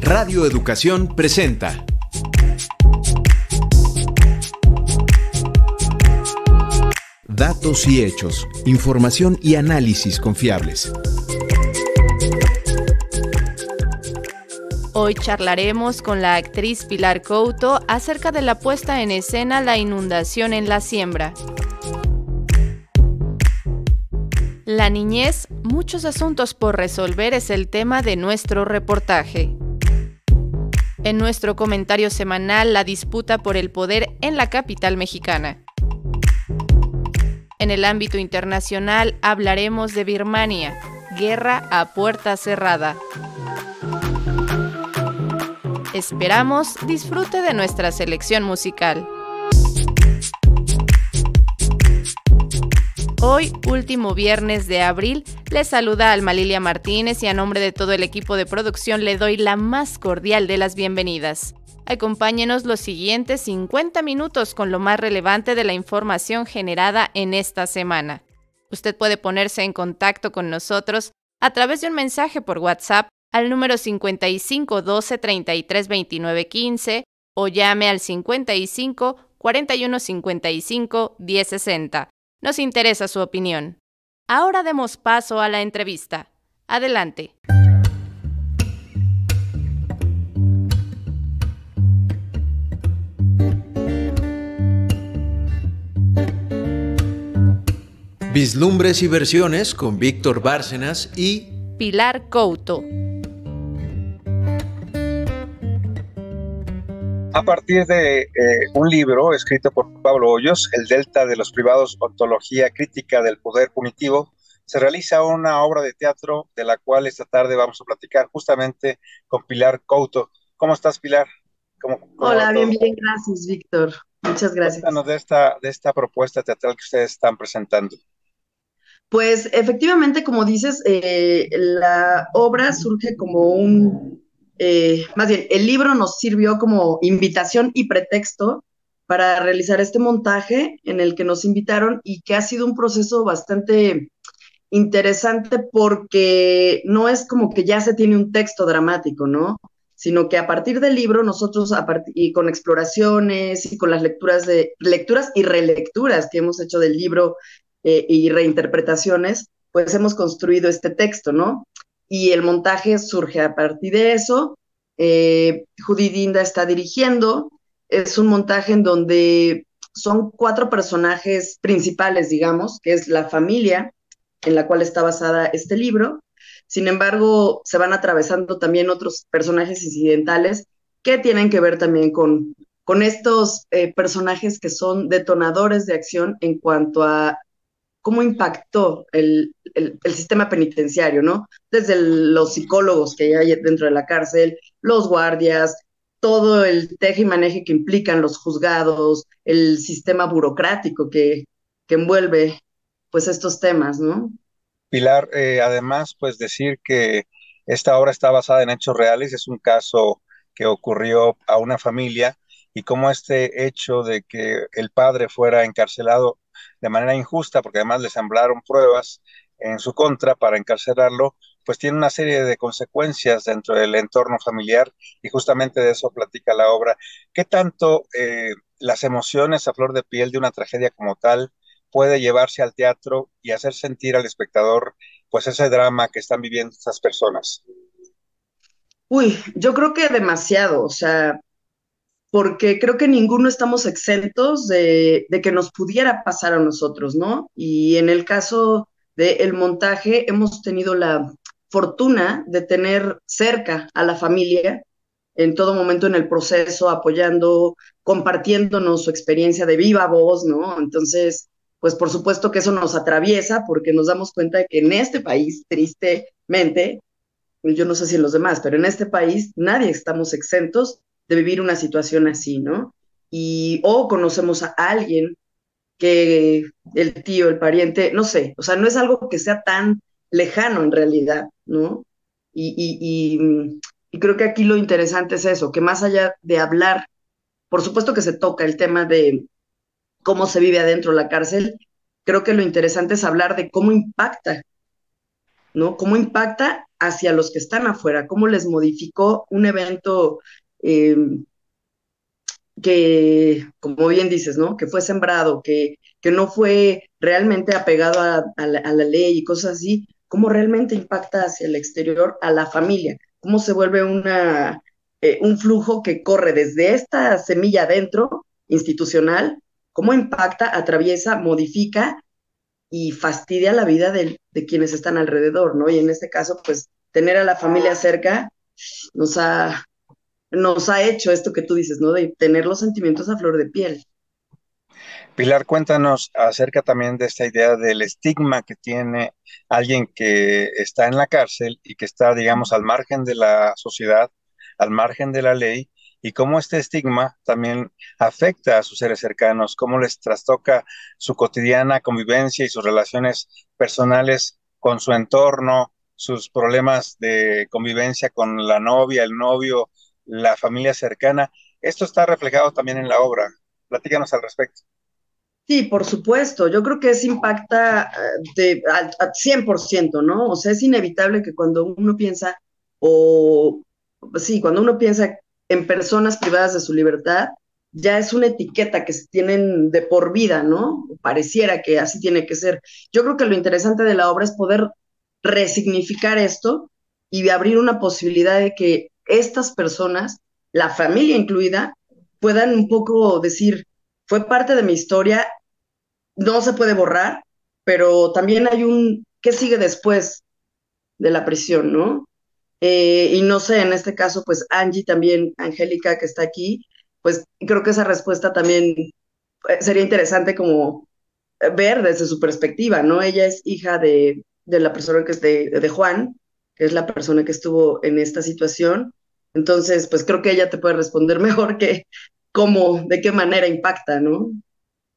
Radio Educación presenta Datos y hechos, información y análisis confiables. Hoy charlaremos con la actriz Pilar Couto acerca de la puesta en escena La inundación en la siembra. La niñez, muchos asuntos por resolver es el tema de nuestro reportaje. En nuestro comentario semanal, la disputa por el poder en la capital mexicana. En el ámbito internacional hablaremos de Birmania, guerra a puerta cerrada. Esperamos disfrute de nuestra selección musical. Hoy, último viernes de abril, les saluda Alma Lilia Martínez y a nombre de todo el equipo de producción le doy la más cordial de las bienvenidas. Acompáñenos los siguientes 50 minutos con lo más relevante de la información generada en esta semana. Usted puede ponerse en contacto con nosotros a través de un mensaje por WhatsApp al número 55 12 33 29 15 o llame al 55 41 55 10 60. Nos interesa su opinión. Ahora demos paso a la entrevista. Adelante. Vislumbres y versiones con Víctor Bárcenas y Pilar Couto. A partir de un libro escrito por Pablo Hoyos, El Delta de los Privados, Ontología Crítica del Poder Punitivo, se realiza una obra de teatro de la cual esta tarde vamos a platicar justamente con Pilar Couto. ¿Cómo estás, Pilar? Hola, bien, gracias, Víctor. Muchas gracias. Cuéntanos de esta propuesta teatral que ustedes están presentando. Pues efectivamente, como dices, la obra surge como más bien, el libro nos sirvió como invitación y pretexto para realizar este montaje en el que nos invitaron y que ha sido un proceso bastante interesante porque no es como que ya se tiene un texto dramático, ¿no? Sino que a partir del libro nosotros, y con exploraciones y con las lecturas y relecturas que hemos hecho del libro y reinterpretaciones, pues hemos construido este texto, ¿no? Y el montaje surge a partir de eso. Judy Dinda está dirigiendo. Es un montaje en donde son 4 personajes principales, digamos, que es la familia en la cual está basada este libro. Sin embargo, se van atravesando también otros personajes incidentales que tienen que ver también con estos personajes que son detonadores de acción en cuanto a cómo impactó el sistema penitenciario, ¿no? Desde los psicólogos que hay dentro de la cárcel, los guardias, todo el teje y maneje que implican los juzgados, el sistema burocrático que envuelve pues estos temas, ¿no? Pilar, además, pues decir que esta obra está basada en hechos reales, es un caso que ocurrió a una familia y cómo este hecho de que el padre fuera encarcelado de manera injusta, porque además le semblaron pruebas en su contra para encarcelarlo, pues tiene una serie de consecuencias dentro del entorno familiar y justamente de eso platica la obra. ¿Qué tanto las emociones a flor de piel de una tragedia como tal puede llevarse al teatro y hacer sentir al espectador pues ese drama que están viviendo estas personas? Uy, yo creo que demasiado, o sea, porque creo que ninguno estamos exentos de que nos pudiera pasar a nosotros, ¿no? Y en el caso del montaje hemos tenido la fortuna de tener cerca a la familia en todo momento en el proceso, apoyando, compartiéndonos su experiencia de viva voz, ¿no? Entonces, pues por supuesto que eso nos atraviesa porque nos damos cuenta de que en este país, tristemente, yo no sé si en los demás, pero en este país nadie estamos exentos de vivir una situación así, ¿no? O conocemos a alguien que el tío, el pariente, no sé, o sea, no es algo que sea tan lejano en realidad, ¿no? Y, y, y, y creo que aquí lo interesante es eso, que más allá de hablar, por supuesto que se toca el tema de cómo se vive adentro de la cárcel, creo que lo interesante es hablar de cómo impacta, ¿no? Cómo impacta hacia los que están afuera, cómo les modificó un evento eh, que, como bien dices, ¿no? Que fue sembrado, que no fue realmente apegado a la ley y cosas así, cómo realmente impacta hacia el exterior a la familia, cómo se vuelve un flujo que corre desde esta semilla adentro, institucional, cómo impacta, atraviesa, modifica y fastidia la vida de quienes están alrededor, ¿no? Y en este caso, pues, tener a la familia cerca nos ha, nos ha hecho esto que tú dices, ¿no? De tener los sentimientos a flor de piel. Pilar, cuéntanos acerca también de esta idea del estigma que tiene alguien que está en la cárcel y que está, digamos, al margen de la sociedad, al margen de la ley, y cómo este estigma también afecta a sus seres cercanos, cómo les trastoca su cotidiana convivencia y sus relaciones personales con su entorno, sus problemas de convivencia con la novia, el novio, la familia cercana. Esto está reflejado también en la obra. Platícanos al respecto. Sí, por supuesto. Yo creo que eso impacta al 100%, ¿no? O sea, es inevitable que cuando uno piensa, o sí, cuando uno piensa en personas privadas de su libertad, ya es una etiqueta que se tienen de por vida, ¿no? Pareciera que así tiene que ser. Yo creo que lo interesante de la obra es poder resignificar esto y abrir una posibilidad de que estas personas, la familia incluida, puedan un poco decir, fue parte de mi historia, no se puede borrar, pero también hay ¿qué sigue después de la prisión, no? Y no sé, en este caso, pues Angie también, Angélica, que está aquí, pues creo que esa respuesta también sería interesante como ver desde su perspectiva, ¿no? Ella es hija de la persona que es de Juan, que es la persona que estuvo en esta situación. Entonces, pues creo que ella te puede responder mejor que cómo, de qué manera impacta, ¿no?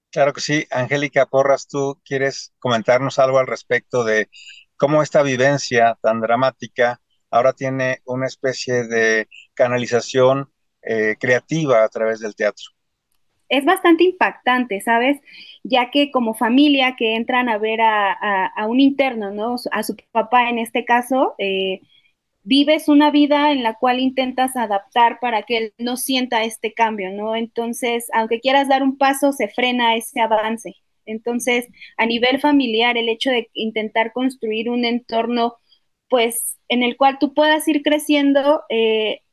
Claro que sí. Angélica Porras, ¿tú quieres comentarnos algo al respecto de cómo esta vivencia tan dramática ahora tiene una especie de canalización creativa a través del teatro? Es bastante impactante, ¿sabes? Ya que como familia que entran a ver a un interno, ¿no? A su papá en este caso, vives una vida en la cual intentas adaptar para que él no sienta este cambio, ¿no? Entonces, aunque quieras dar un paso, se frena ese avance. Entonces, a nivel familiar, el hecho de intentar construir un entorno, pues, en el cual tú puedas ir creciendo,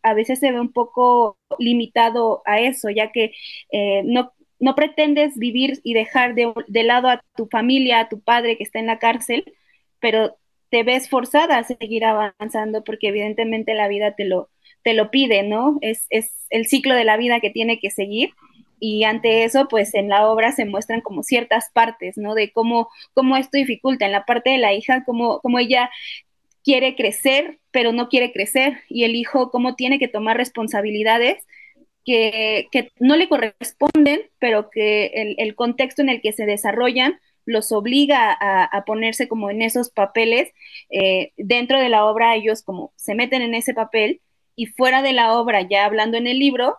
a veces se ve un poco limitado a eso, ya que no pretendes vivir y dejar de lado a tu familia, a tu padre que está en la cárcel, pero te ves forzada a seguir avanzando porque evidentemente la vida te lo pide, ¿no? Es el ciclo de la vida que tiene que seguir y ante eso, pues en la obra se muestran como ciertas partes, ¿no? De cómo esto dificulta. En la parte de la hija, cómo ella quiere crecer, pero no quiere crecer, y el hijo cómo tiene que tomar responsabilidades que no le corresponden, pero que el contexto en el que se desarrollan los obliga a ponerse como en esos papeles. Dentro de la obra ellos como se meten en ese papel y fuera de la obra, ya hablando en el libro,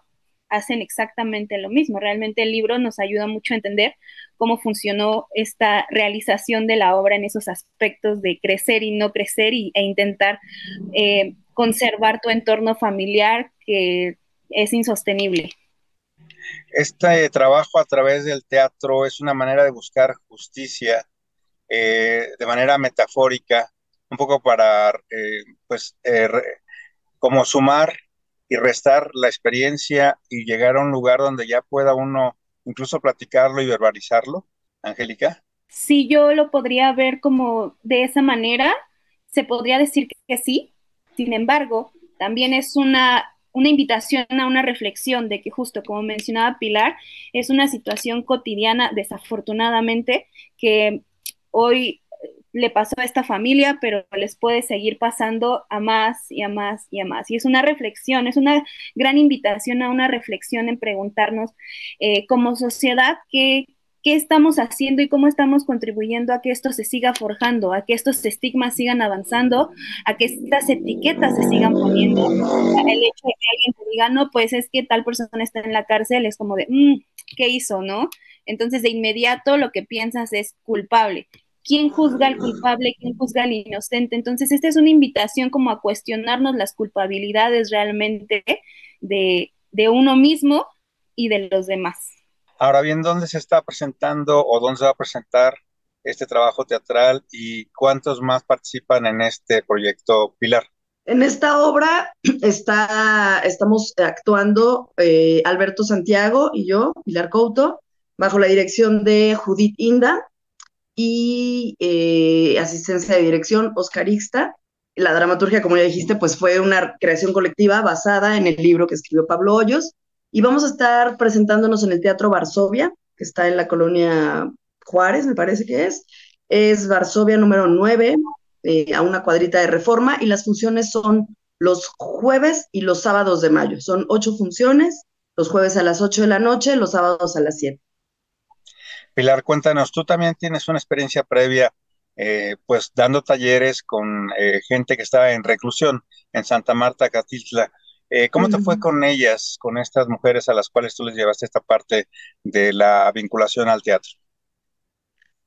hacen exactamente lo mismo. Realmente el libro nos ayuda mucho a entender cómo funcionó esta realización de la obra en esos aspectos de crecer y no crecer e intentar conservar tu entorno familiar que es insostenible. Este trabajo a través del teatro es una manera de buscar justicia de manera metafórica, un poco para, como sumar y restar la experiencia y llegar a un lugar donde ya pueda uno incluso platicarlo y verbalizarlo, Angélica. Si yo lo podría ver como de esa manera, se podría decir que sí. Sin embargo, también es una invitación a una reflexión de que justo como mencionaba Pilar, es una situación cotidiana, desafortunadamente, que hoy le pasó a esta familia, pero les puede seguir pasando a más y a más y a más. Y es una reflexión, es una gran invitación a una reflexión en preguntarnos como sociedad qué estamos haciendo y cómo estamos contribuyendo a que esto se siga forjando, a que estos estigmas sigan avanzando, a que estas etiquetas se sigan poniendo. El hecho de que alguien te diga, no, pues es que tal persona está en la cárcel, es como de, ¿qué hizo, no? Entonces de inmediato lo que piensas es culpable. quién juzga al culpable, quién juzga al inocente. Entonces, esta es una invitación como a cuestionarnos las culpabilidades realmente de uno mismo y de los demás. Ahora bien, ¿dónde se está presentando o dónde se va a presentar este trabajo teatral y cuántos más participan en este proyecto, Pilar? En esta obra estamos actuando Alberto Santiago y yo, Pilar Couto, bajo la dirección de Judith Inda y asistencia de dirección Oscar Ixta. La dramaturgia, como ya dijiste, pues fue una creación colectiva basada en el libro que escribió Pablo Hoyos, y vamos a estar presentándonos en el Teatro Varsovia, que está en la colonia Juárez, me parece que es Varsovia número 9, a una cuadrita de Reforma, y las funciones son los jueves y los sábados de mayo. Son 8 funciones, los jueves a las 8 de la noche, los sábados a las 7. Pilar, cuéntanos, tú también tienes una experiencia previa, pues dando talleres con gente que estaba en reclusión en Santa Marta, Catitla. ¿Cómo te fue con ellas, con estas mujeres a las cuales tú les llevaste esta parte de la vinculación al teatro?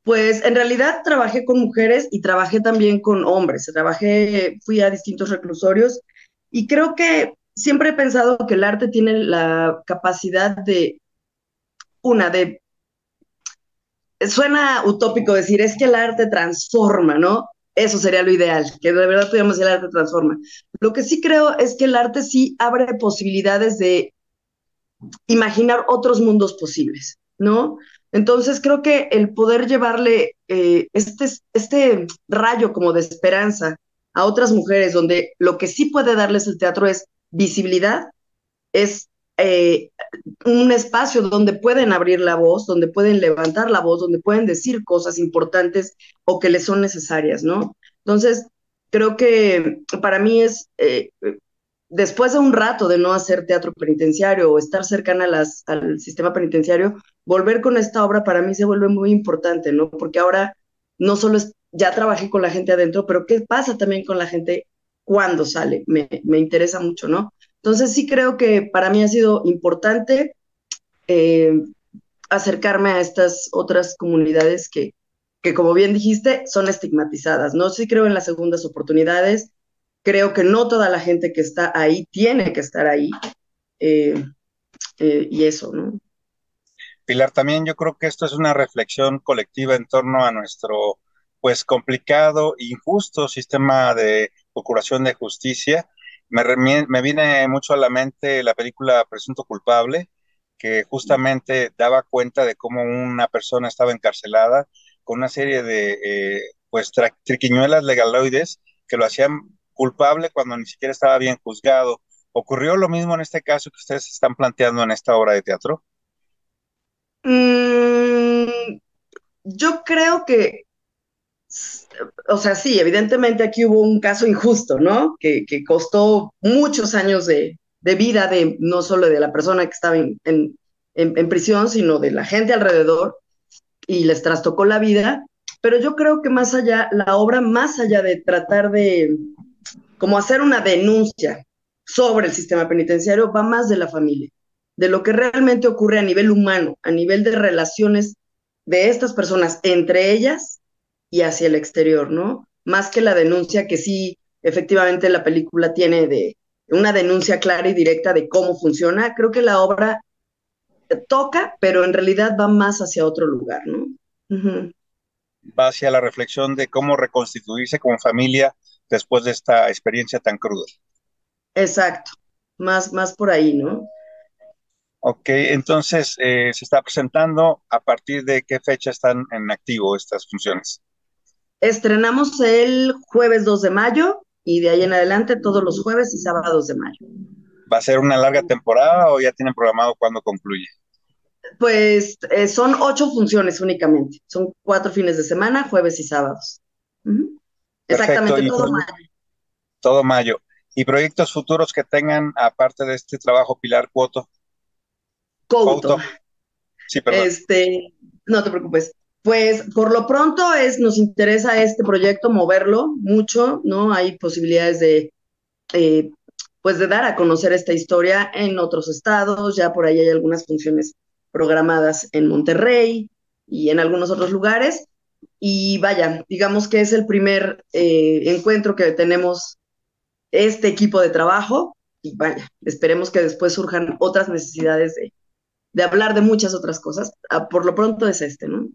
Pues en realidad trabajé con mujeres y trabajé también con hombres. Fui a distintos reclusorios y creo que siempre he pensado que el arte tiene la capacidad de suena utópico decir, es que el arte transforma, ¿no? Eso sería lo ideal, que de verdad pudiéramos decir el arte transforma. Lo que sí creo es que el arte sí abre posibilidades de imaginar otros mundos posibles, ¿no? Entonces creo que el poder llevarle este rayo como de esperanza a otras mujeres, donde lo que sí puede darles el teatro es visibilidad, es un espacio donde pueden abrir la voz, donde pueden levantar la voz, donde pueden decir cosas importantes o que les son necesarias, ¿no? Entonces, creo que para mí después de un rato de no hacer teatro penitenciario o estar cercana al sistema penitenciario, volver con esta obra para mí se vuelve muy importante, ¿no? Porque ahora no solo ya trabajé con la gente adentro, pero ¿qué pasa también con la gente cuando sale? Me interesa mucho, ¿no? Entonces sí creo que para mí ha sido importante eh, acercarme a estas otras comunidades que, como bien dijiste, son estigmatizadas, ¿no? Sí creo en las segundas oportunidades, creo que no toda la gente que está ahí tiene que estar ahí, eh, y eso, ¿no? Pilar, también yo creo que esto es una reflexión colectiva en torno a nuestro, pues, complicado e injusto sistema de procuración de justicia. Me viene mucho a la mente la película Presunto Culpable, que justamente daba cuenta de cómo una persona estaba encarcelada con una serie de, pues, triquiñuelas legaloides que lo hacían culpable cuando ni siquiera estaba bien juzgado. ¿Ocurrió lo mismo en este caso que ustedes están planteando en esta obra de teatro? Mm, yo creo que, o sea, sí, evidentemente aquí hubo un caso injusto, ¿no? Que costó muchos años de vida, no solo de la persona que estaba en prisión, sino de la gente alrededor, y les trastocó la vida. Pero yo creo que más allá, la obra, más allá de tratar de como hacer una denuncia sobre el sistema penitenciario, va más de la familia, de lo que realmente ocurre a nivel humano, a nivel de relaciones de estas personas entre ellas y hacia el exterior, ¿no? Más que la denuncia que sí, efectivamente, la película tiene de una denuncia clara y directa de cómo funciona. Creo que la obra toca, pero en realidad va más hacia otro lugar, ¿no? Uh-huh. Va hacia la reflexión de cómo reconstituirse como familia después de esta experiencia tan cruda. Exacto, más por ahí, ¿no? Ok, entonces se está presentando. ¿A partir de qué fecha están en activo estas funciones? Estrenamos el jueves 2 de mayo y de ahí en adelante todos los jueves y sábados de mayo. ¿Va a ser una larga temporada o ya tienen programado cuándo concluye? Pues son 8 funciones únicamente. Son 4 fines de semana, jueves y sábados. Uh-huh. Perfecto, Exactamente, y todo mayo. todo mayo. ¿Y proyectos futuros que tengan aparte de este trabajo, Pilar Couto? Couto. Couto. Sí, perdón. No te preocupes. Pues por lo pronto nos interesa este proyecto, moverlo mucho, ¿no? Hay posibilidades eh, pues de dar a conocer esta historia en otros estados, ya por ahí hay algunas funciones programadas en Monterrey y en algunos otros lugares, Y vaya, digamos que es el primer encuentro que tenemos este equipo de trabajo y vaya, esperemos que después surjan otras necesidades de hablar de muchas otras cosas. Por lo pronto es este, ¿no?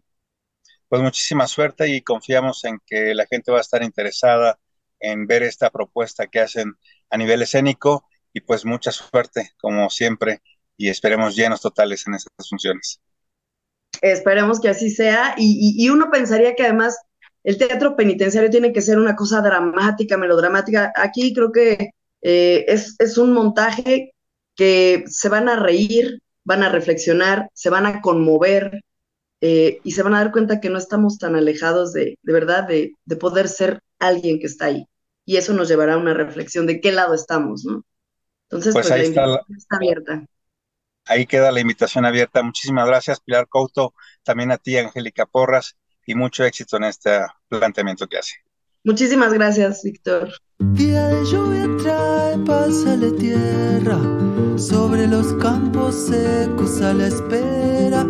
Pues muchísima suerte y confiamos en que la gente va a estar interesada en ver esta propuesta que hacen a nivel escénico y pues mucha suerte como siempre y esperemos llenos totales en estas funciones. Esperemos que así sea y uno pensaría que además el teatro penitenciario tiene que ser una cosa dramática, melodramática. Aquí creo que es un montaje que se van a reír, van a reflexionar, se van a conmover, y se van a dar cuenta que no estamos tan alejados de verdad, de poder ser alguien que está ahí. Y eso nos llevará a una reflexión de qué lado estamos, ¿no? Entonces, Pues pues ahí la está, invitación está abierta. ahí queda la invitación abierta. Muchísimas gracias, Pilar Couto, también a ti, Angélica Porras, y mucho éxito en este planteamiento que hace. Muchísimas gracias, Víctor. Día de lluvia trae paz a la tierra, sobre los campos secos a la espera,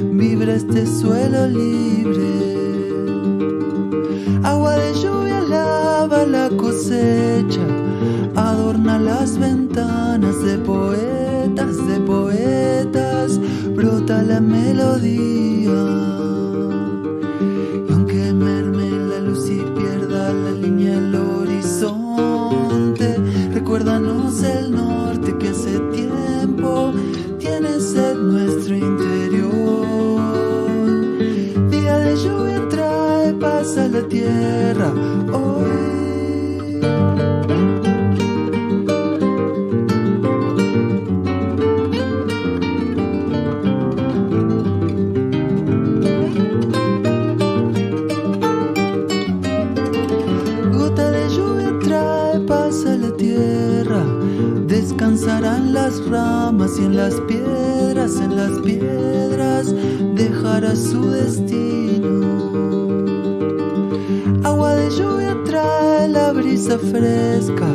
vibra este suelo libre. Agua de lluvia lava la cosecha, adorna las ventanas de poetas, brota la melodía. Y aunque merme la luz y pierda la línea el horizonte, recuérdanos el norte que hace tiempo tiene sed nuestro interior. Día de lluvia trae paz a la tierra hoy. Descansarán las ramas y en las piedras dejará su destino. Agua de lluvia trae la brisa fresca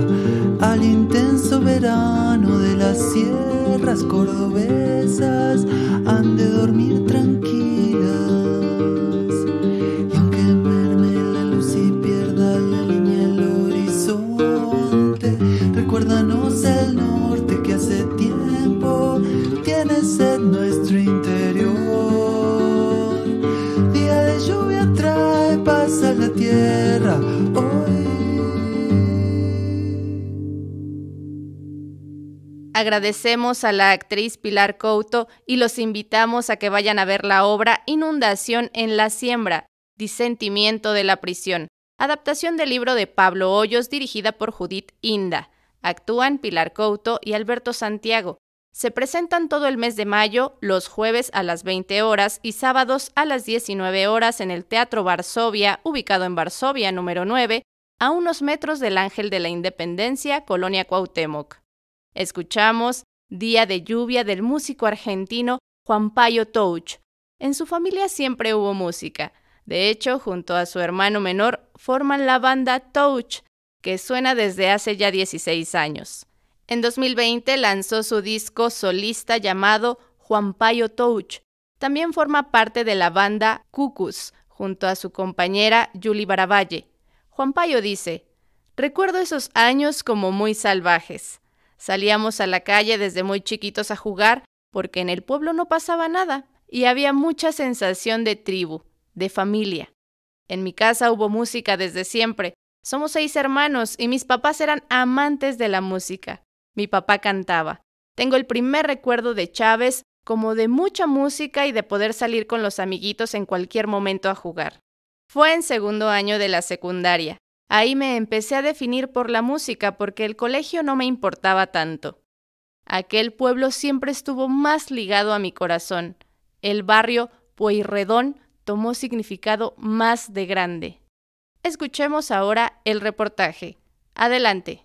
al intenso verano de las sierras cordobesas, han de dormir tranquilas. Y aunque merme la luz y pierda la línea el horizonte, recuérdanos el norte que hace tiempo tiene sed nuestro interior. Día de lluvia trae paz a la tierra hoy. Agradecemos a la actriz Pilar Couto y los invitamos a que vayan a ver la obra Inundación en la siembra, Disentimiento de la prisión, adaptación del libro de Pablo Hoyos dirigida por Judith Inda. Actúan Pilar Couto y Alberto Santiago. Se presentan todo el mes de mayo, los jueves a las 20 horas y sábados a las 19 horas en el Teatro Varsovia, ubicado en Varsovia número 9, a unos metros del Ángel de la Independencia, Colonia Cuauhtémoc. Escuchamos Día de lluvia del músico argentino Juan Payo Touch. En su familia siempre hubo música. De hecho, junto a su hermano menor, forman la banda Touch, que suena desde hace ya 16 años. En 2020 lanzó su disco solista llamado Juan Payo Touch. También forma parte de la banda Cucus, junto a su compañera Julie Baravalle. Juan Payo dice: recuerdo esos años como muy salvajes. Salíamos a la calle desde muy chiquitos a jugar porque en el pueblo no pasaba nada y había mucha sensación de tribu, de familia. En mi casa hubo música desde siempre. Somos 6 hermanos y mis papás eran amantes de la música. Mi papá cantaba. Tengo el primer recuerdo de Chávez como de mucha música y de poder salir con los amiguitos en cualquier momento a jugar. Fue en segundo año de la secundaria. Ahí me empecé a definir por la música porque el colegio no me importaba tanto. Aquel pueblo siempre estuvo más ligado a mi corazón. El barrio Pueyrredón tomó significado más de grande. Escuchemos ahora el reportaje. Adelante.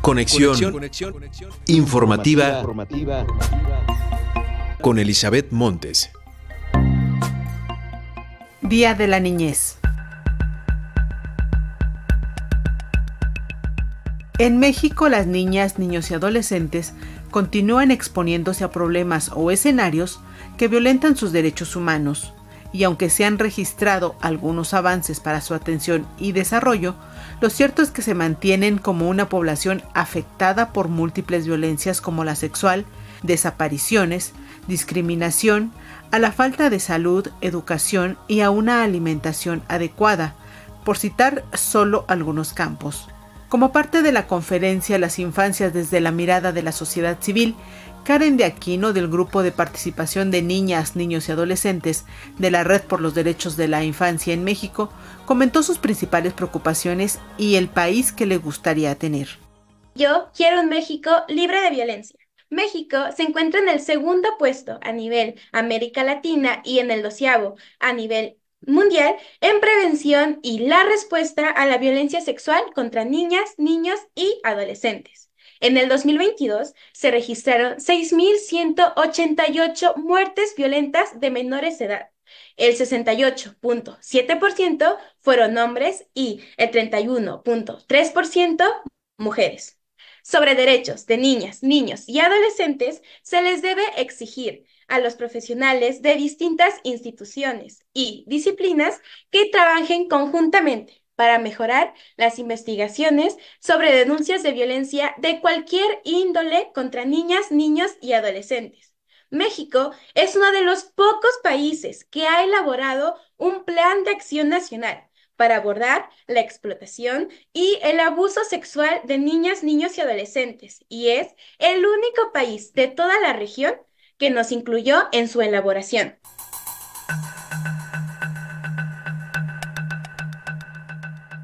Conexión informativa con Elizabeth Montes. Día de la Niñez. En México, las niñas, niños y adolescentes continúan exponiéndose a problemas o escenarios que violentan sus derechos humanos, y aunque se han registrado algunos avances para su atención y desarrollo, lo cierto es que se mantienen como una población afectada por múltiples violencias como la sexual, desapariciones, discriminación, a la falta de salud, educación y a una alimentación adecuada, por citar solo algunos campos. Como parte de la conferencia Las infancias desde la mirada de la sociedad civil, Karen de Aquino, del Grupo de Participación de Niñas, Niños y Adolescentes de la Red por los Derechos de la Infancia en México, comentó sus principales preocupaciones y el país que le gustaría tener. Yo quiero un México libre de violencia. México se encuentra en el segundo puesto a nivel América Latina y en el 12º a nivel mundial en prevención y la respuesta a la violencia sexual contra niñas, niños y adolescentes. En el 2022 se registraron 6.188 muertes violentas de menores de edad. El 68.7% fueron hombres y el 31.3% mujeres. Sobre derechos de niñas, niños y adolescentes, se les debe exigir a los profesionales de distintas instituciones y disciplinas que trabajen conjuntamente para mejorar las investigaciones sobre denuncias de violencia de cualquier índole contra niñas, niños y adolescentes. México es uno de los pocos países que ha elaborado un plan de acción nacional para abordar la explotación y el abuso sexual de niñas, niños y adolescentes, y es el único país de toda la región que nos incluyó en su elaboración.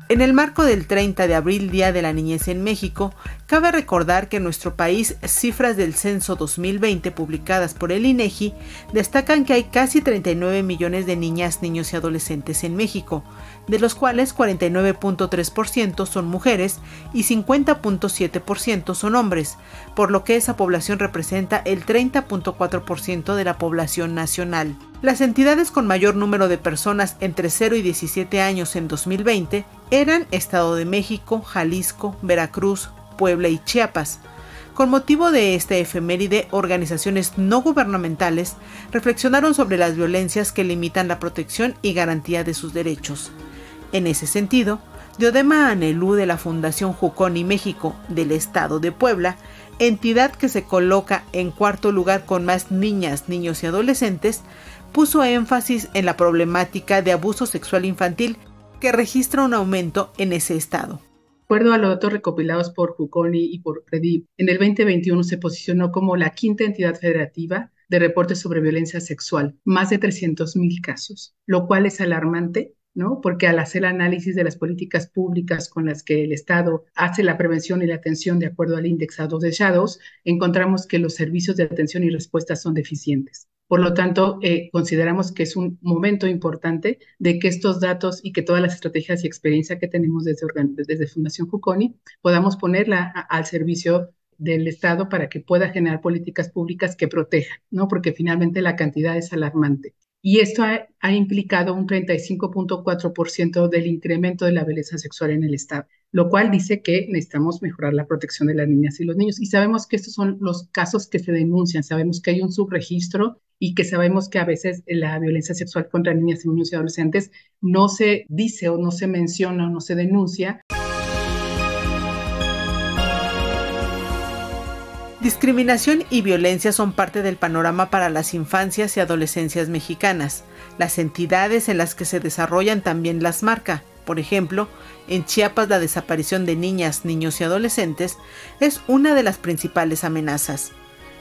En el marco del 30 de abril, Día de la Niñez en México, cabe recordar que en nuestro país cifras del censo 2020 publicadas por el INEGI destacan que hay casi 39 millones de niñas, niños y adolescentes en México, de los cuales 49.3% son mujeres y 50.7% son hombres, por lo que esa población representa el 30.4% de la población nacional. Las entidades con mayor número de personas entre 0 y 17 años en 2020 eran Estado de México, Jalisco, Veracruz, Puebla y Chiapas. Con motivo de esta efeméride, organizaciones no gubernamentales reflexionaron sobre las violencias que limitan la protección y garantía de sus derechos. En ese sentido, Diodema Anelú, de la Fundación Juconi México del Estado de Puebla, entidad que se coloca en cuarto lugar con más niñas, niños y adolescentes, puso énfasis en la problemática de abuso sexual infantil que registra un aumento en ese estado. De acuerdo a los datos recopilados por Juconi y por Predip, en el 2021 se posicionó como la quinta entidad federativa de reportes sobre violencia sexual, más de 300,000 casos, lo cual es alarmante, ¿no? Porque al hacer análisis de las políticas públicas con las que el Estado hace la prevención y la atención de acuerdo al indexado de Shadows, encontramos que los servicios de atención y respuesta son deficientes. Por lo tanto, consideramos que es un momento importante de que estos datos y que todas las estrategias y experiencia que tenemos desde Fundación Juconi podamos ponerla al servicio del Estado para que pueda generar políticas públicas que protejan, ¿no? Porque finalmente la cantidad es alarmante. Y esto ha implicado un 35.4% del incremento de la violencia sexual en el Estado, lo cual dice que necesitamos mejorar la protección de las niñas y los niños. Y sabemos que estos son los casos que se denuncian, sabemos que hay un subregistro y que sabemos que a veces la violencia sexual contra niñas y niños y adolescentes no se dice o no se menciona o no se denuncia. Discriminación y violencia son parte del panorama para las infancias y adolescencias mexicanas. Las entidades en las que se desarrollan también las marca. Por ejemplo, en Chiapas la desaparición de niñas, niños y adolescentes es una de las principales amenazas.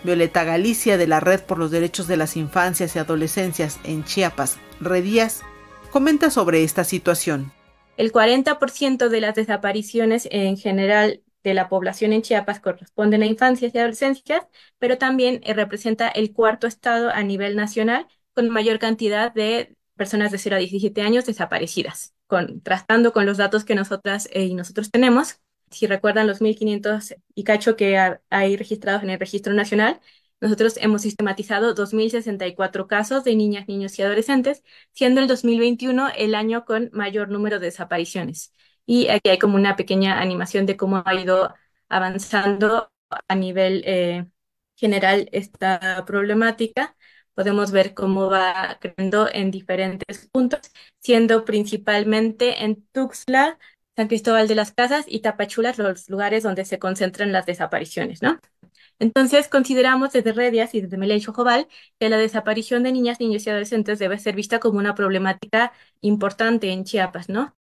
Violeta Galicia, de la Red por los Derechos de las Infancias y Adolescencias en Chiapas, Redías, comenta sobre esta situación. El 40% de las desapariciones en general de la población en Chiapas corresponden a infancias y adolescencias, pero también representa el cuarto estado a nivel nacional con mayor cantidad de personas de 0 a 17 años desaparecidas, contrastando con los datos que nosotras y nosotros tenemos. Si recuerdan los 1.500 y cacho que hay registrados en el Registro Nacional, nosotros hemos sistematizado 2.064 casos de niñas, niños y adolescentes, siendo el 2021 el año con mayor número de desapariciones. Y aquí hay como una pequeña animación de cómo ha ido avanzando a nivel general esta problemática. Podemos ver cómo va creciendo en diferentes puntos, siendo principalmente en Tuxtla, San Cristóbal de las Casas y Tapachula los lugares donde se concentran las desapariciones, ¿no? Entonces, consideramos desde Redias y desde Melenchio Joval que la desaparición de niñas, niños y adolescentes debe ser vista como una problemática importante en Chiapas, ¿no?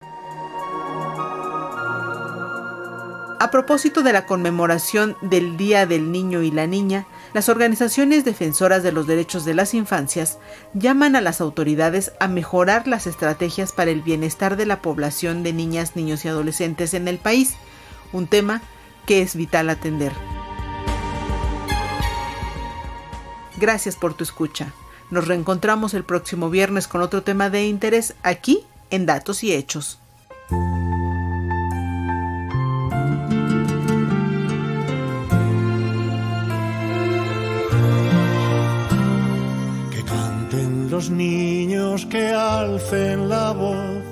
A propósito de la conmemoración del Día del Niño y la Niña, las organizaciones defensoras de los derechos de las infancias llaman a las autoridades a mejorar las estrategias para el bienestar de la población de niñas, niños y adolescentes en el país, un tema que es vital atender. Gracias por tu escucha. Nos reencontramos el próximo viernes con otro tema de interés aquí en Datos y Hechos. Los niños que alcen la voz,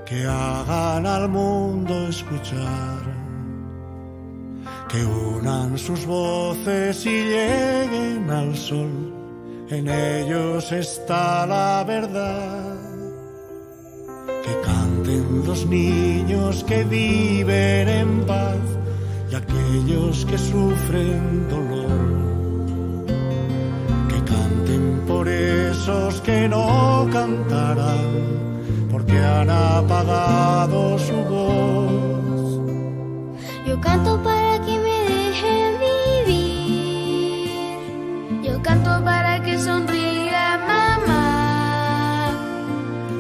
que hagan al mundo escuchar, que unan sus voces y lleguen al sol, en ellos está la verdad. Que canten los niños que viven en paz y aquellos que sufren dolor. Por esos que no cantarán, porque han apagado su voz. Yo canto para que me dejen vivir, yo canto para que sonría mamá,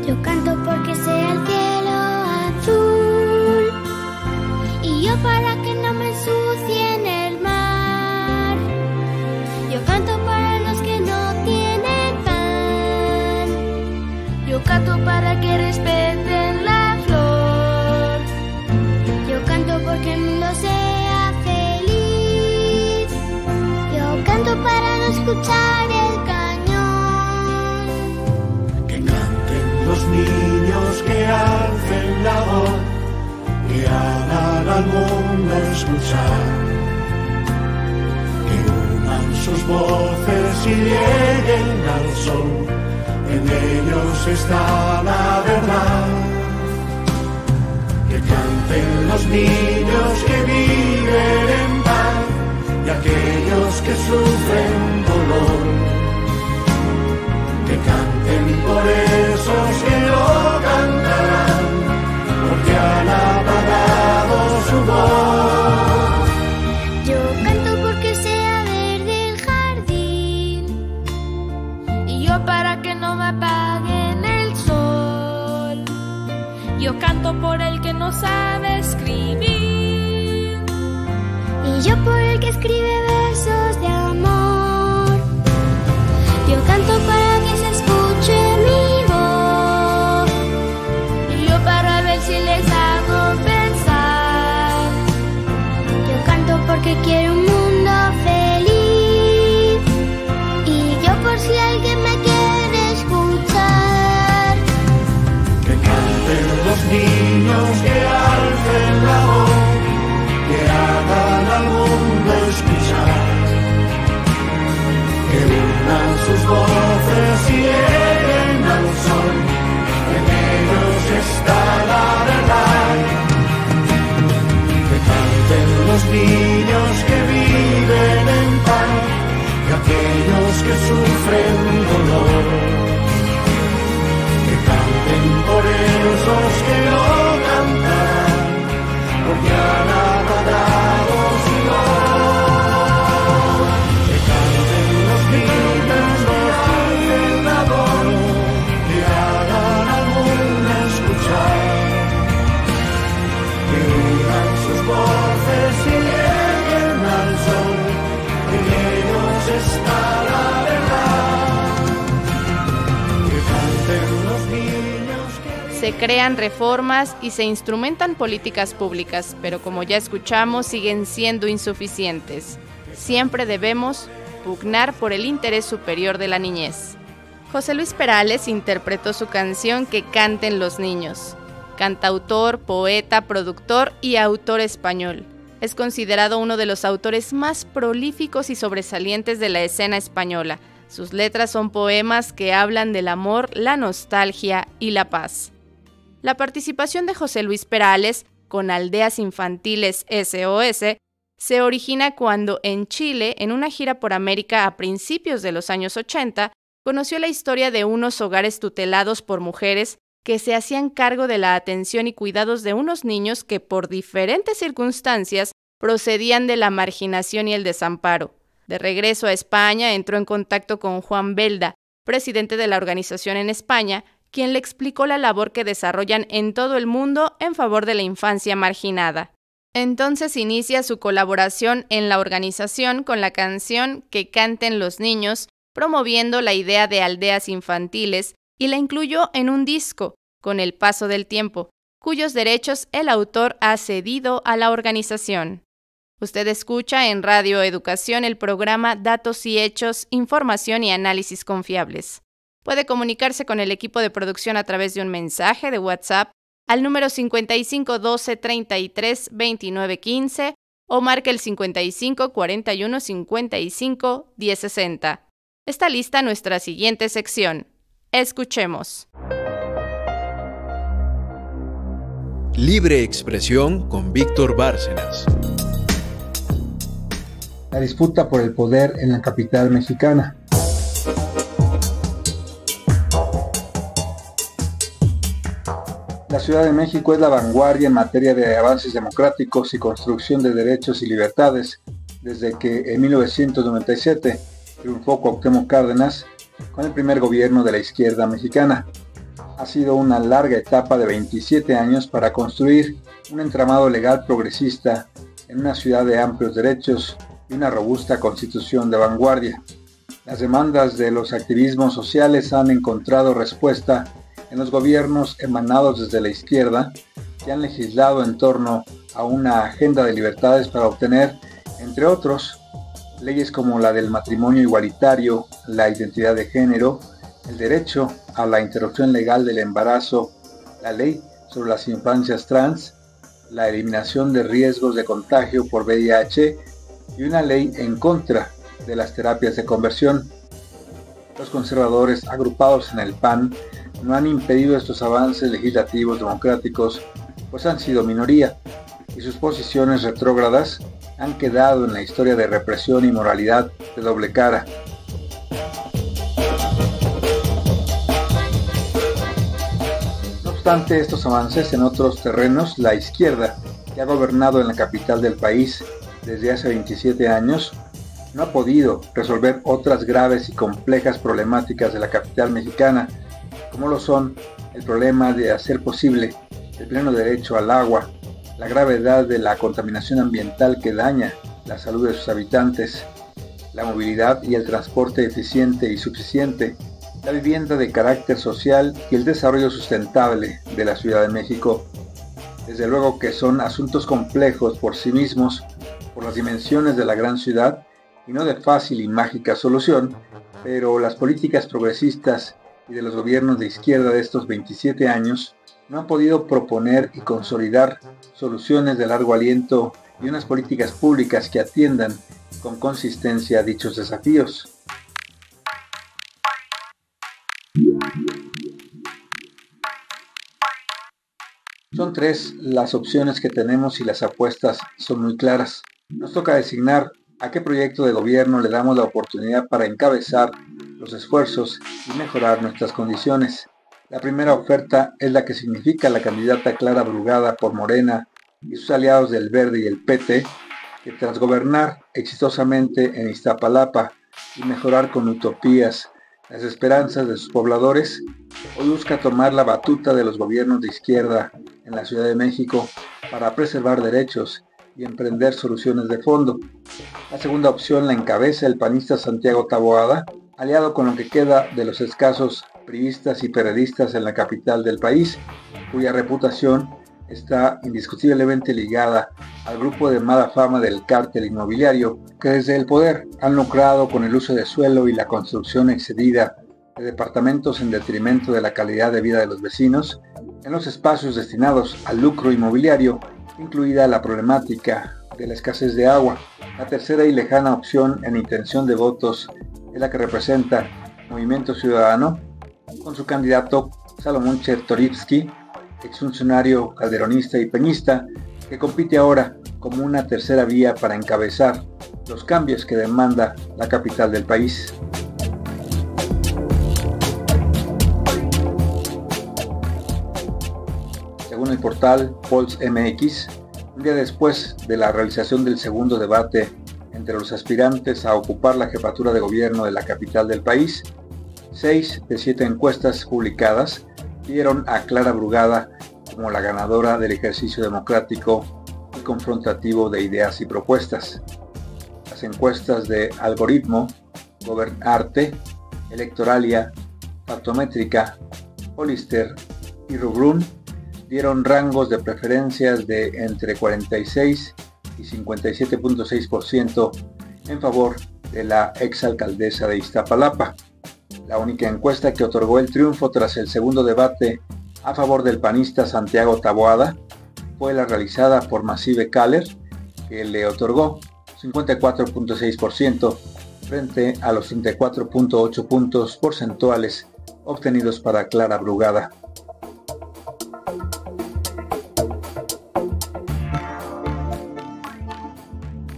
yo canto porque sea el cielo azul, y yo para que no me ensucien el mar. Yo canto para los que no tienen, yo canto para que respeten la flor. Yo canto porque el mundo sea feliz. Yo canto para no escuchar el cañón. Que canten los niños que alcen la voz, que hagan al mundo escuchar, que unan sus voces y lleguen al sol. En ellos está la verdad. Que canten los niños que viven en paz y aquellos que sufren dolor. Que canten por esos que no cantarán, porque han apagado su voz. Yo canto porque sea verde el jardín, y yo para que no me apaguen el sol. Yo canto por el que no sabe escribir, y yo por el que escribe versos de amor. Yo canto para que se escuche mi voz, y yo para ver si les hago pensar. Yo canto porque quiero un mundo feliz, y yo por si alguien me quiere escuchar. Que canten los niños que alcen la voz, que hagan al mundo escuchar, que unan sus voces y lleguen al sol, en ellos está la verdad. Que canten los niños que viven en paz y aquellos que sufren dolor. Que canten por esos que no cantarán, porque han apagado su voz. Que canten los niños que alcen la voz, que hagan al mundo escuchar, que unan sus voces y lleguen al sol, en ellos está la verdad. Que canten los niños que... Se crean reformas y se instrumentan políticas públicas, pero como ya escuchamos, siguen siendo insuficientes. Siempre debemos pugnar por el interés superior de la niñez. José Luis Perales interpretó su canción Que canten los niños. Cantautor, poeta, productor y autor español. Es considerado uno de los autores más prolíficos y sobresalientes de la escena española. Sus letras son poemas que hablan del amor, la nostalgia y la paz. La participación de José Luis Perales con Aldeas Infantiles SOS se origina cuando en Chile, en una gira por América a principios de los años 80, conoció la historia de unos hogares tutelados por mujeres que se hacían cargo de la atención y cuidados de unos niños que por diferentes circunstancias procedían de la marginación y el desamparo. De regreso a España, entró en contacto con Juan Belda, presidente de la organización en España, quien le explicó la labor que desarrollan en todo el mundo en favor de la infancia marginada. Entonces inicia su colaboración en la organización con la canción Que canten los niños, promoviendo la idea de aldeas infantiles, y la incluyó en un disco, Con el paso del tiempo, cuyos derechos el autor ha cedido a la organización. Usted escucha en Radio Educación el programa Datos y Hechos, Información y Análisis Confiables. Puede comunicarse con el equipo de producción a través de un mensaje de WhatsApp al número 55 12 33 29 15 o marque el 55 41 55 10 60. Está lista nuestra siguiente sección. Escuchemos. Libre expresión con Víctor Bárcenas. La disputa por el poder en la capital mexicana. La Ciudad de México es la vanguardia en materia de avances democráticos y construcción de derechos y libertades, desde que en 1997 triunfó Cuauhtémoc Cárdenas con el primer gobierno de la izquierda mexicana. Ha sido una larga etapa de 27 años para construir un entramado legal progresista en una ciudad de amplios derechos y una robusta constitución de vanguardia. Las demandas de los activismos sociales han encontrado respuesta en los gobiernos emanados desde la izquierda, que han legislado en torno a una agenda de libertades para obtener, entre otros, leyes como la del matrimonio igualitario, la identidad de género, el derecho a la interrupción legal del embarazo, la ley sobre las infancias trans, la eliminación de riesgos de contagio por VIH y una ley en contra de las terapias de conversión. Los conservadores, agrupados en el PAN, no han impedido estos avances legislativos democráticos, pues han sido minoría, y sus posiciones retrógradas han quedado en la historia de represión y moralidad de doble cara. No obstante estos avances en otros terrenos, la izquierda, que ha gobernado en la capital del país desde hace 27 años, no ha podido resolver otras graves y complejas problemáticas de la capital mexicana, como lo son el problema de hacer posible el pleno derecho al agua, la gravedad de la contaminación ambiental que daña la salud de sus habitantes, la movilidad y el transporte eficiente y suficiente, la vivienda de carácter social y el desarrollo sustentable de la Ciudad de México. Desde luego que son asuntos complejos por sí mismos, por las dimensiones de la gran ciudad y no de fácil y mágica solución, pero las políticas progresistas y de los gobiernos de izquierda de estos 27 años no han podido proponer y consolidar soluciones de largo aliento y unas políticas públicas que atiendan con consistencia dichos desafíos. Son tres las opciones que tenemos y las apuestas son muy claras. Nos toca designar a qué proyecto de gobierno le damos la oportunidad para encabezar los esfuerzos y mejorar nuestras condiciones. La primera oferta es la que significa la candidata Clara Brugada por Morena y sus aliados del Verde y el PT, que tras gobernar exitosamente en Iztapalapa y mejorar con utopías las esperanzas de sus pobladores, hoy busca tomar la batuta de los gobiernos de izquierda en la Ciudad de México para preservar derechos y emprender soluciones de fondo. La segunda opción la encabeza el panista Santiago Taboada, aliado con lo que queda de los escasos priistas y periodistas en la capital del país, cuya reputación está indiscutiblemente ligada al grupo de mala fama del cártel inmobiliario, que desde el poder han lucrado con el uso de suelo y la construcción excedida de departamentos en detrimento de la calidad de vida de los vecinos, en los espacios destinados al lucro inmobiliario, incluida la problemática de la escasez de agua. La tercera y lejana opción en intención de votos es la que representa Movimiento Ciudadano, con su candidato Salomón Chertorivsky, exfuncionario calderonista y peñista, que compite ahora como una tercera vía para encabezar los cambios que demanda la capital del país. Según el portal Pulse MX, un día después de la realización del segundo debate entre los aspirantes a ocupar la jefatura de gobierno de la capital del país, 6 de 7 encuestas publicadas dieron a Clara Brugada como la ganadora del ejercicio democrático y confrontativo de ideas y propuestas. Las encuestas de Algoritmo, Gobernarte, Electoralia, Factométrica, Hollister y Rubrun dieron rangos de preferencias de entre 46 y 57.6% en favor de la exalcaldesa de Iztapalapa. La única encuesta que otorgó el triunfo tras el segundo debate a favor del panista Santiago Taboada fue la realizada por Massive Caller, que le otorgó 54.6% frente a los 34.8 puntos porcentuales obtenidos para Clara Brugada.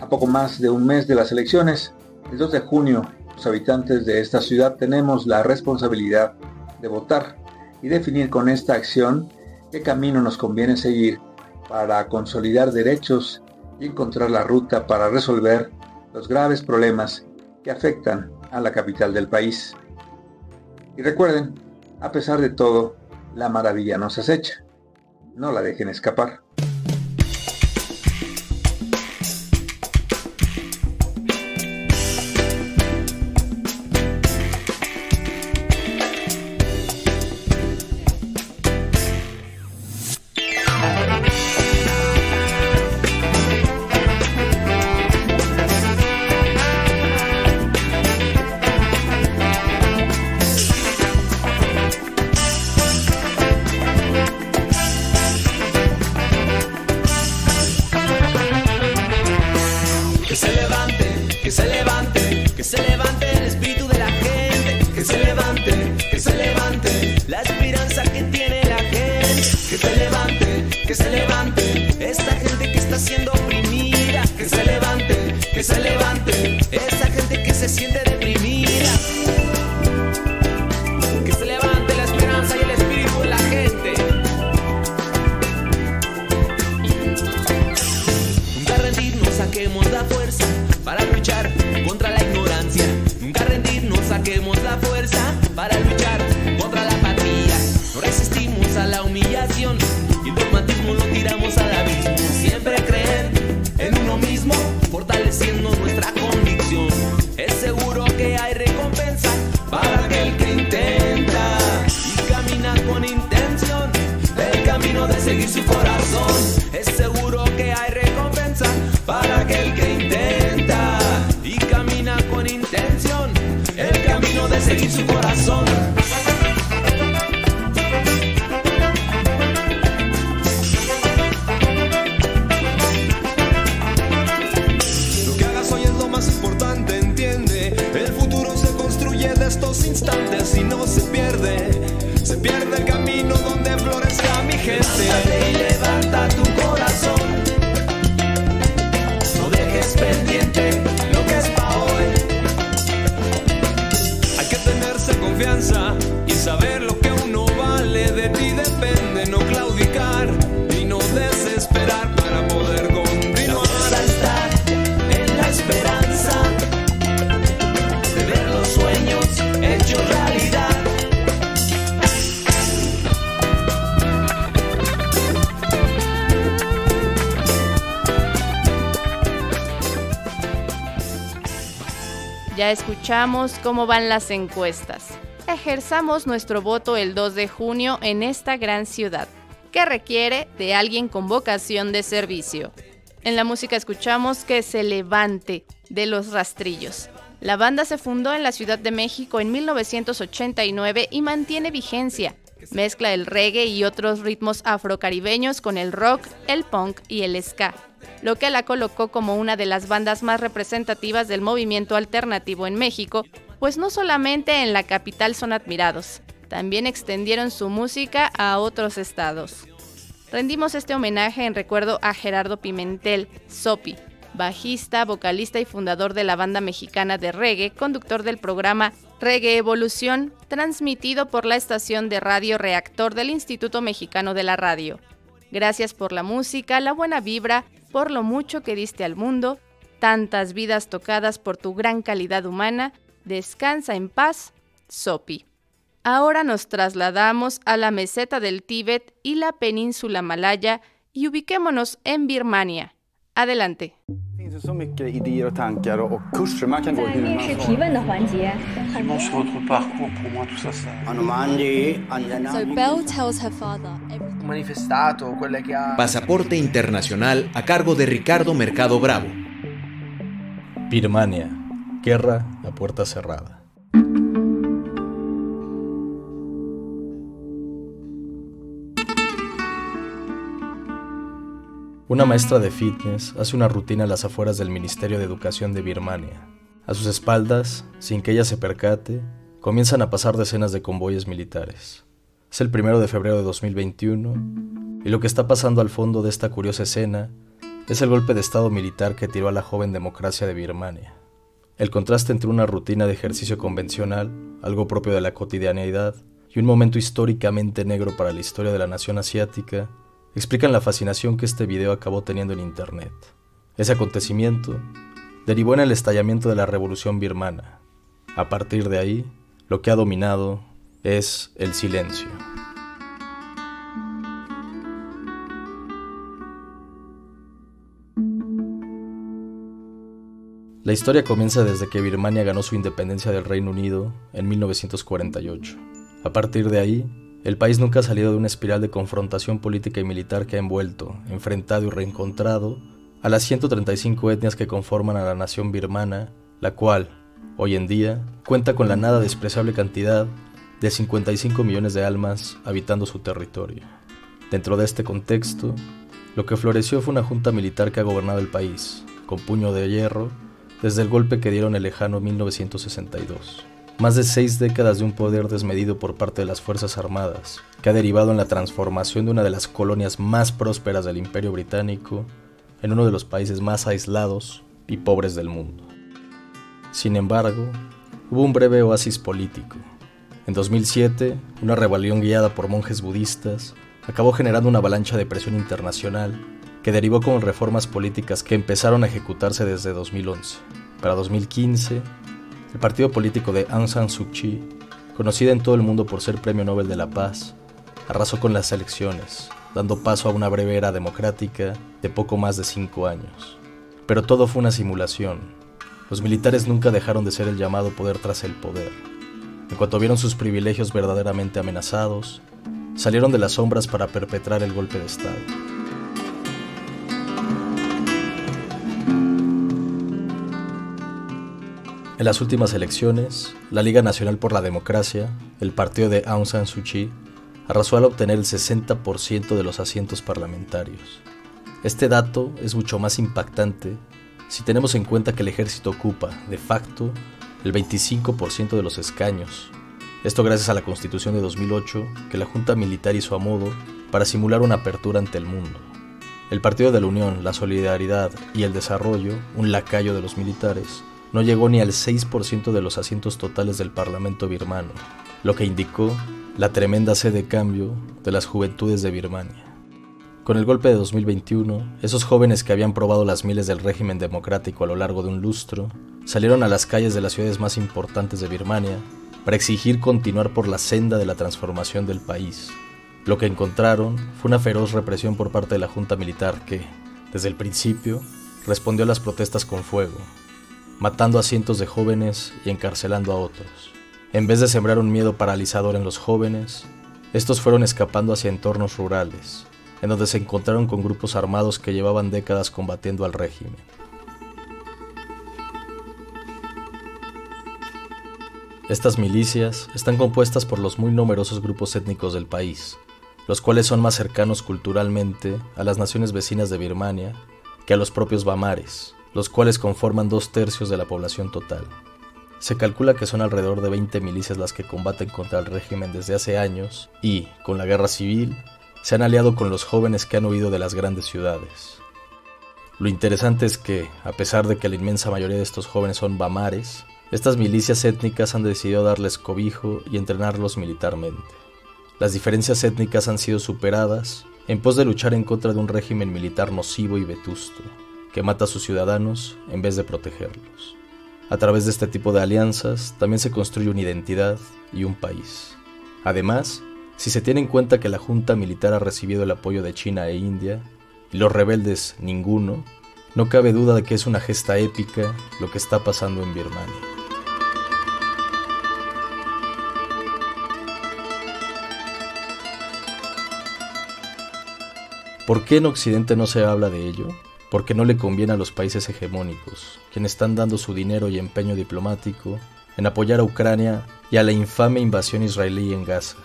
A poco más de un mes de las elecciones, el 2 de junio, los habitantes de esta ciudad tenemos la responsabilidad de votar y definir con esta acción qué camino nos conviene seguir para consolidar derechos y encontrar la ruta para resolver los graves problemas que afectan a la capital del país. Y recuerden, a pesar de todo, la maravilla nos acecha. No la dejen escapar. Ya escuchamos cómo van las encuestas. Ejerzamos nuestro voto el 2 de junio en esta gran ciudad, que requiere de alguien con vocación de servicio. En la música escuchamos Que se levante, de Los Rastrillos. La banda se fundó en la Ciudad de México en 1989 y mantiene vigencia. Mezcla el reggae y otros ritmos afrocaribeños con el rock, el punk y el ska, lo que la colocó como una de las bandas más representativas del movimiento alternativo en México, pues no solamente en la capital son admirados, también extendieron su música a otros estados. Rendimos este homenaje en recuerdo a Gerardo Pimentel, Sopi, bajista, vocalista y fundador de la banda mexicana de reggae, conductor del programa Reggae Evolución, transmitido por la estación de radio Reactor del Instituto Mexicano de la Radio. Gracias por la música, la buena vibra, por lo mucho que diste al mundo, tantas vidas tocadas por tu gran calidad humana. Descansa en paz, Sopi. Ahora nos trasladamos a la meseta del Tíbet y la península malaya y ubiquémonos en Birmania. Adelante. Pasaporte internacional a cargo de Ricardo Mercado Bravo. Birmania, guerra a puerta cerrada. Una maestra de fitness hace una rutina a las afueras del Ministerio de Educación de Birmania. A sus espaldas, sin que ella se percate, comienzan a pasar decenas de convoyes militares. Es el 1 de febrero de 2021 y lo que está pasando al fondo de esta curiosa escena es el golpe de estado militar que tiró a la joven democracia de Birmania. El contraste entre una rutina de ejercicio convencional, algo propio de la cotidianeidad, y un momento históricamente negro para la historia de la nación asiática, explican la fascinación que este video acabó teniendo en internet. Ese acontecimiento derivó en el estallamiento de la revolución birmana. A partir de ahí, lo que ha dominado es el silencio. La historia comienza desde que Birmania ganó su independencia del Reino Unido en 1948. A partir de ahí, el país nunca ha salido de una espiral de confrontación política y militar que ha envuelto, enfrentado y reencontrado a las 135 etnias que conforman a la nación birmana, la cual, hoy en día, cuenta con la nada despreciable cantidad de 55 millones de almas habitando su territorio. Dentro de este contexto, lo que floreció fue una junta militar que ha gobernado el país, con puño de hierro, desde el golpe que dieron el lejano 1962. Más de 6 décadas de un poder desmedido por parte de las Fuerzas Armadas, que ha derivado en la transformación de una de las colonias más prósperas del Imperio Británico en uno de los países más aislados y pobres del mundo. Sin embargo, hubo un breve oasis político. En 2007, una rebelión guiada por monjes budistas acabó generando una avalancha de presión internacional que derivó con reformas políticas que empezaron a ejecutarse desde 2011. Para 2015, el partido político de Aung San Suu Kyi, conocida en todo el mundo por ser Premio Nobel de la Paz, arrasó con las elecciones, dando paso a una breve era democrática de poco más de 5 años. Pero todo fue una simulación. Los militares nunca dejaron de ser el llamado poder tras el poder. En cuanto vieron sus privilegios verdaderamente amenazados, salieron de las sombras para perpetrar el golpe de Estado. En las últimas elecciones, la Liga Nacional por la Democracia, el partido de Aung San Suu Kyi, arrasó al obtener el 60% de los asientos parlamentarios. Este dato es mucho más impactante si tenemos en cuenta que el ejército ocupa, de facto, el 25% de los escaños. Esto gracias a la Constitución de 2008, que la Junta Militar hizo a modo para simular una apertura ante el mundo. El Partido de la Unión, la Solidaridad y el Desarrollo, un lacayo de los militares, no llegó ni al 6% de los asientos totales del Parlamento birmano, lo que indicó la tremenda sed de cambio de las juventudes de Birmania. Con el golpe de 2021, esos jóvenes que habían probado las mieles del régimen democrático a lo largo de un lustro, salieron a las calles de las ciudades más importantes de Birmania para exigir continuar por la senda de la transformación del país. Lo que encontraron fue una feroz represión por parte de la junta militar que, desde el principio, respondió a las protestas con fuego, matando a cientos de jóvenes y encarcelando a otros. En vez de sembrar un miedo paralizador en los jóvenes, estos fueron escapando hacia entornos rurales, en donde se encontraron con grupos armados que llevaban décadas combatiendo al régimen. Estas milicias están compuestas por los muy numerosos grupos étnicos del país, los cuales son más cercanos culturalmente a las naciones vecinas de Birmania que a los propios bamares, los cuales conforman 2/3 de la población total. Se calcula que son alrededor de 20 milicias las que combaten contra el régimen desde hace años y, con la guerra civil, se han aliado con los jóvenes que han huido de las grandes ciudades. Lo interesante es que, a pesar de que la inmensa mayoría de estos jóvenes son bamares, estas milicias étnicas han decidido darles cobijo y entrenarlos militarmente. Las diferencias étnicas han sido superadas en pos de luchar en contra de un régimen militar nocivo y vetusto, que mata a sus ciudadanos en vez de protegerlos. A través de este tipo de alianzas también se construye una identidad y un país. Además, si se tiene en cuenta que la junta militar ha recibido el apoyo de China e India, y los rebeldes ninguno, no cabe duda de que es una gesta épica lo que está pasando en Birmania. ¿Por qué en Occidente no se habla de ello? Porque no le conviene a los países hegemónicos, quienes están dando su dinero y empeño diplomático en apoyar a Ucrania y a la infame invasión israelí en Gaza.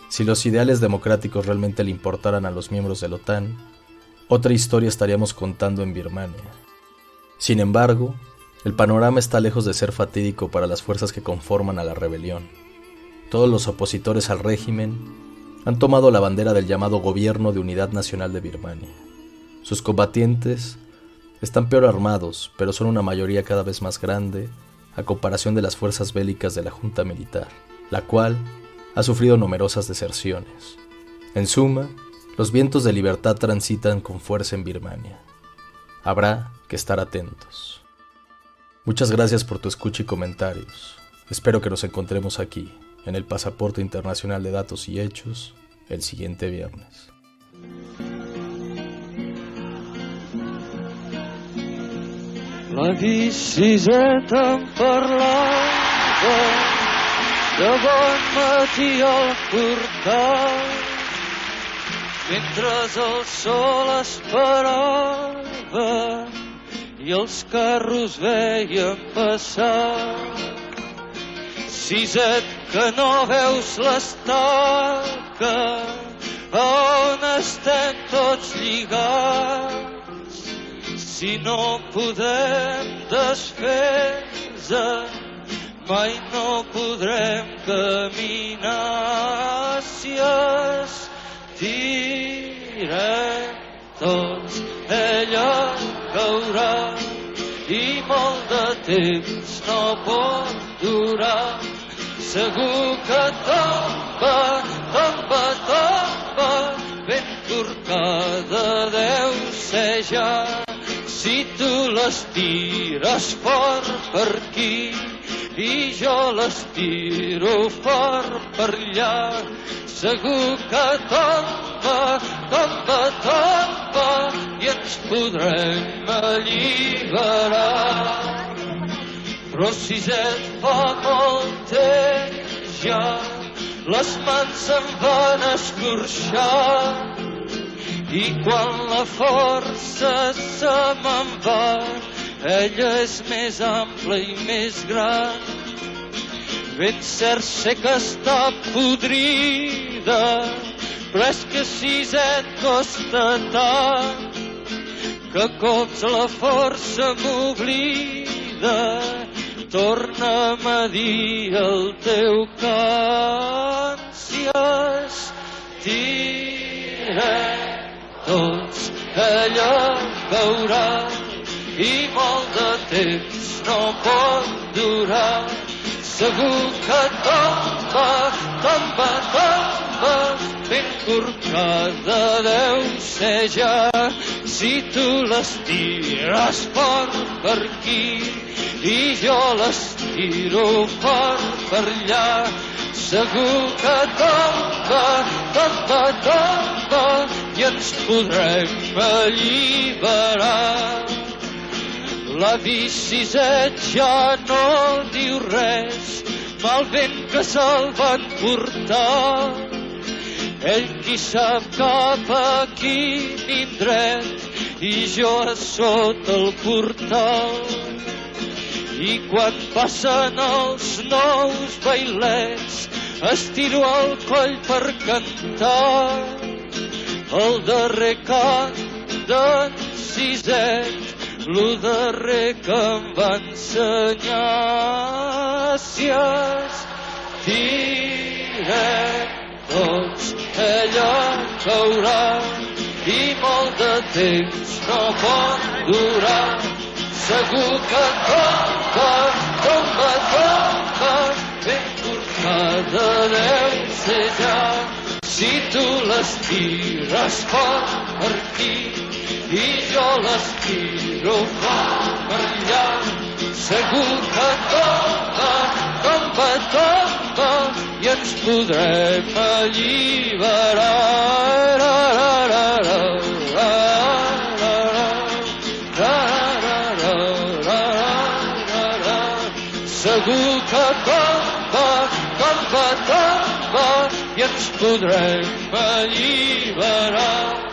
Si los ideales democráticos realmente le importaran a los miembros de la OTAN, otra historia estaríamos contando en Birmania. Sin embargo, el panorama está lejos de ser fatídico para las fuerzas que conforman a la rebelión. Todos los opositores al régimen han tomado la bandera del llamado Gobierno de Unidad Nacional de Birmania. Sus combatientes están peor armados, pero son una mayoría cada vez más grande a comparación de las fuerzas bélicas de la junta militar, la cual ha sufrido numerosas deserciones. En suma, los vientos de libertad transitan con fuerza en Birmania. Habrá que estar atentos. Muchas gracias por tu escucha y comentarios. Espero que nos encontremos aquí, en el Pasaporte Internacional de Datos y Hechos, el siguiente viernes. La bicicleta em parlava de bon matí al portal, mentre el sol esperava i els carros veien passar. Siset, que no veus l'estaca on estem tots lligats. Si no podem desfer-nos, mai no podrem caminar. Si estirem tots, ella caurà i molt de temps no pot durar. Segur que tomba, tomba, tomba, ben corcada deu ser ja. Si tu l'estires fort per aquí i jo l'estiro fort per allà, segur que tomba, tomba, tomba i ens podrem alliberar. Però si et fa molt temps ja, les mans se'n van escorxar i quan la força se me'n va, ella és més ampla i més gran. Ben cert sé que està podrida, però és que si et costa tant que cops la força m'oblida. Torna'm a dir el teu cant. Si estirem tots, ella caurà i molt de temps no pot durar. Segur que tomba, tomba, tomba, ben corcada deu ser ja. Si tu l'estires fort per aquí i jo l'estiro fort per allà, segur que tomba, tomba, tomba i ens podrem alliberar. La bicicleta ja no diu res, mal vent que se'l van portar. Ell qui sap cap a quin indret i jo a sota el portal. I quan passen els nous bailets estiro el coll per cantar el darrer cant d'en Siset, lo darrer que em va ensenyar. Si estirem tots, ella caurà i molt de temps no pot durar. Segur que tomba, ben corcada deu ser ja. Si tu l'estires fort per aquí i jo l'estiro fort per allà, segur que tomba i ens podrem alliberar. Segur que tomba i ens podrem alliberar.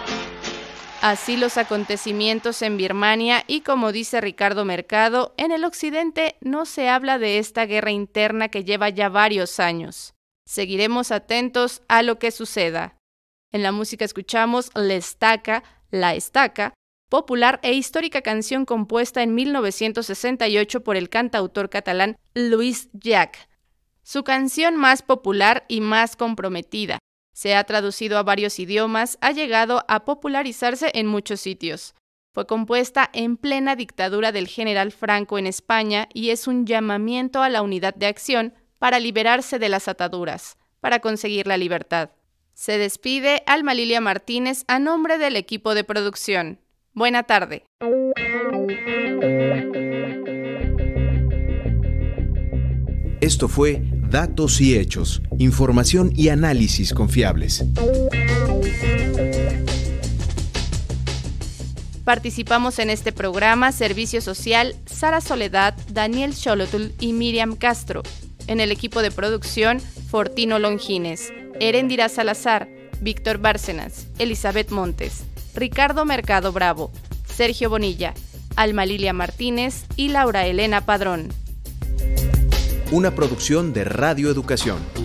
Así los acontecimientos en Birmania y, como dice Ricardo Mercado, en el occidente no se habla de esta guerra interna que lleva ya varios años. Seguiremos atentos a lo que suceda. En la música escuchamos La Estaca, popular e histórica canción compuesta en 1968 por el cantautor catalán Lluís Llach. Su canción más popular y más comprometida. Se ha traducido a varios idiomas, ha llegado a popularizarse en muchos sitios. Fue compuesta en plena dictadura del general Franco en España y es un llamamiento a la unidad de acción para liberarse de las ataduras, para conseguir la libertad. Se despide Alma Lilia Martínez a nombre del equipo de producción. Buena tarde. Esto fue Datos y Hechos, información y análisis confiables. Participamos en este programa Servicio Social Sara Soledad, Daniel Xolotl y Miriam Castro. En el equipo de producción, Fortino Longines, Erendira Salazar, Víctor Bárcenas, Elizabeth Montes, Ricardo Mercado Bravo, Sergio Bonilla, Alma Lilia Martínez y Laura Elena Padrón. Una producción de Radio Educación.